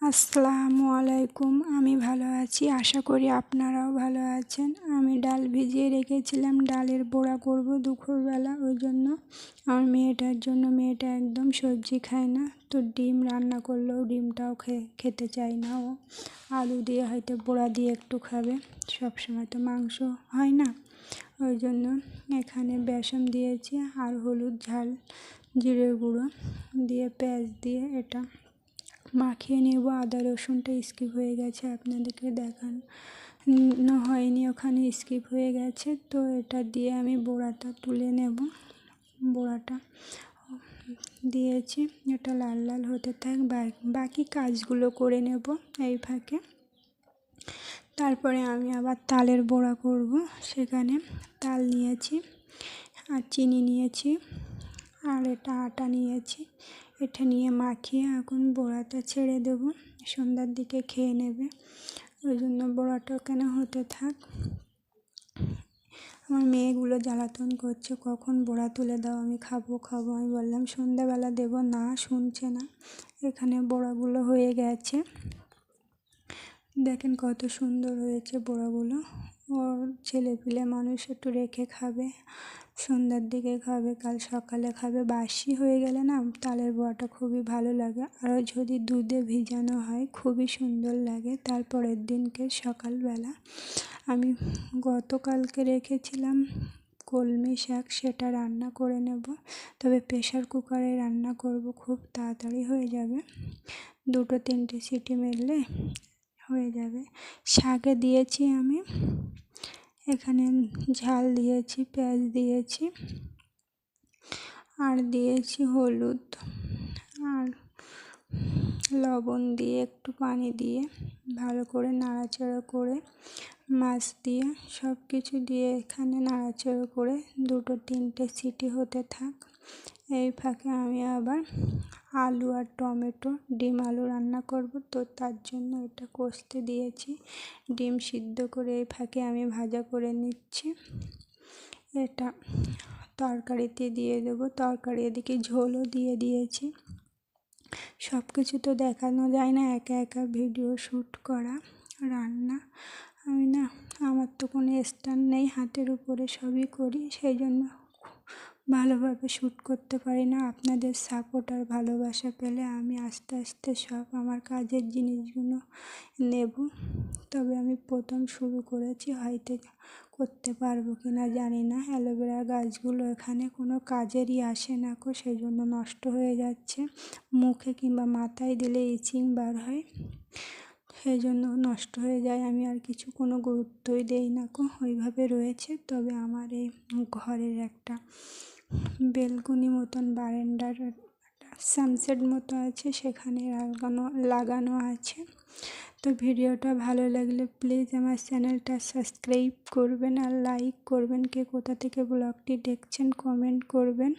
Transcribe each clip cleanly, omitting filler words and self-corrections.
আসসালামু আলাইকুম। আমি ভালো আছি, আশা করি আপনারাও ভালো আছেন। আমি ডাল ভিজিয়ে রেখেছিলাম, ডালের বড়া করব দুপুরবেলা। ওই জন্য আমার মেয়েটার জন্য, মেয়েটা একদম সবজি খায় না, তো ডিম রান্না করলেও ডিমটাও খেতে চায় না। ও আলু দিয়ে হয়তো বড়া দিয়ে একটু খাবে, সবসময় তো মাংস হয় না। ওই জন্য এখানে বেসন দিয়েছি আর হলুদ, ঝাল, জিরের গুঁড়ো দিয়ে পেঁয়াজ দিয়ে এটা মাখিয়ে নেব। আদা রসুনটা স্কিপ হয়ে গেছে, আপনাদেরকে দেখানো হয়নি, ওখানে স্কিপ হয়ে গেছে। তো এটা দিয়ে আমি বড়াটা তুলে নেব। বড়াটা দিয়েছি, এটা লাল লাল হতে থাক, বাকি কাজগুলো করে নেব এই ফাঁকে। তারপরে আমি আবার তালের বড়া করব। সেখানে তাল নিয়েছি আর চিনি নিয়েছি আর এটা আটা নিয়েছি। এটা নিয়ে মাখিয়ে এখন বড়াটা ছেড়ে দেবো, সন্ধ্যার দিকে খেয়ে নেবে। ওই জন্য বড়াটা কেন হতে থাক। আমার মেয়েগুলো জ্বালাতন করছে, কখন বড়া তুলে দাও, আমি খাবো। আমি বললাম সন্ধ্যাবেলা দেবো, না শুনছে না। এখানে বড়াগুলো হয়ে গেছে, দেখেন কত সুন্দর হয়েছে বড়াগুলো। ওর ছেলেপিলে মানুষ একটু রেখে খাবে, সন্ধ্যার দিকে খাবে, কাল সকালে খাবে। বাসি হয়ে গেলে না তালের বড়াটা খুবই ভালো লাগে, আর যদি দুধে ভিজানো হয় খুবই সুন্দর লাগে। তারপরের দিনকে সকালবেলা আমি গতকালকে রেখেছিলাম কলমি শাক, সেটা রান্না করে নেব। তবে প্রেশার কুকারে রান্না করব, খুব তাড়াতাড়ি হয়ে যাবে, 2-3টে সিটি মারলে হয়ে যাবে। শাকে দিয়েছি আমি এখানে ঝাল দিয়েছি, পেঁয়াজ দিয়েছি আর দিয়েছি হলুদ আর লবণ দিয়ে একটু পানি দিয়ে ভালো করে নাড়াচাড়া করে, মাছ দিয়ে সব কিছু দিয়ে এখানে নাড়াচাড়া করে 2-3টে সিটি হতে থাক। এই ফাঁকে আমি আবার আলু আর টমেটো, ডিম আলু রান্না করব, তো তার জন্য এটা কষতে দিয়েছি। ডিম সিদ্ধ করে এই ফাঁকে আমি ভাজা করে নিচ্ছি। এটা তরকারিতে দিয়ে দেবো, তরকারি এদিকে ঝোলও দিয়ে দিয়েছি। সব কিছু তো দেখানো যায় না, একা একা ভিডিও শ্যুট করা রান্না। আমার তো কোনো স্ট্যান্ড নেই, হাতের উপরে সবই করি, সেই জন্য ভালোভাবে শ্যুট করতে পারি না। আপনাদের সাপোর্ট আর ভালোবাসা পেলে আমি আস্তে আস্তে সব আমার কাজের জিনিসগুলো নেব। তবে আমি প্রথম শুরু করেছি, হয়তো করতে পারবো কি না জানি না। অ্যালোভেরা গাছগুলো এখানে কোনো কাজেরই আসে না, সেই জন্য নষ্ট হয়ে যাচ্ছে। মুখে কিংবা মাথায় দিলে ইচিং বার হয়, সেই জন্য নষ্ট হয়ে যায়। আমি আর কোনো গুরুত্বই দেই না, ওইভাবে রয়েছে। তবে আমার এই ঘরের একটা বেলকনি মতন, বারান্দার সানসেট মতো আছে, সেখানে লাগানো আছে। তো ভিডিওটা ভালো লাগলে প্লিজ আমার চ্যানেলটা সাবস্ক্রাইব করবেন আর লাইক করবেন। কে কোথা থেকে ব্লগটি দেখছেন কমেন্ট করবেন।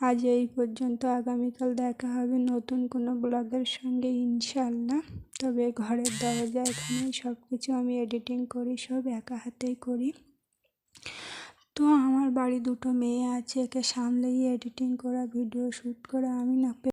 আজ এই পর্যন্ত, আগামীকাল দেখা হবে নতুন কোনো ব্লগের সঙ্গে ইনশাআল্লাহ। তবে ঘরের দরজা এখানে সব কিছু আমি এডিটিং করি, সব একা হাতেই করি। তো আমার বাড়ি 2টো মেয়ে আছে, একে সামলেই এডিটিং করা, ভিডিও শ্যুট করা আমি না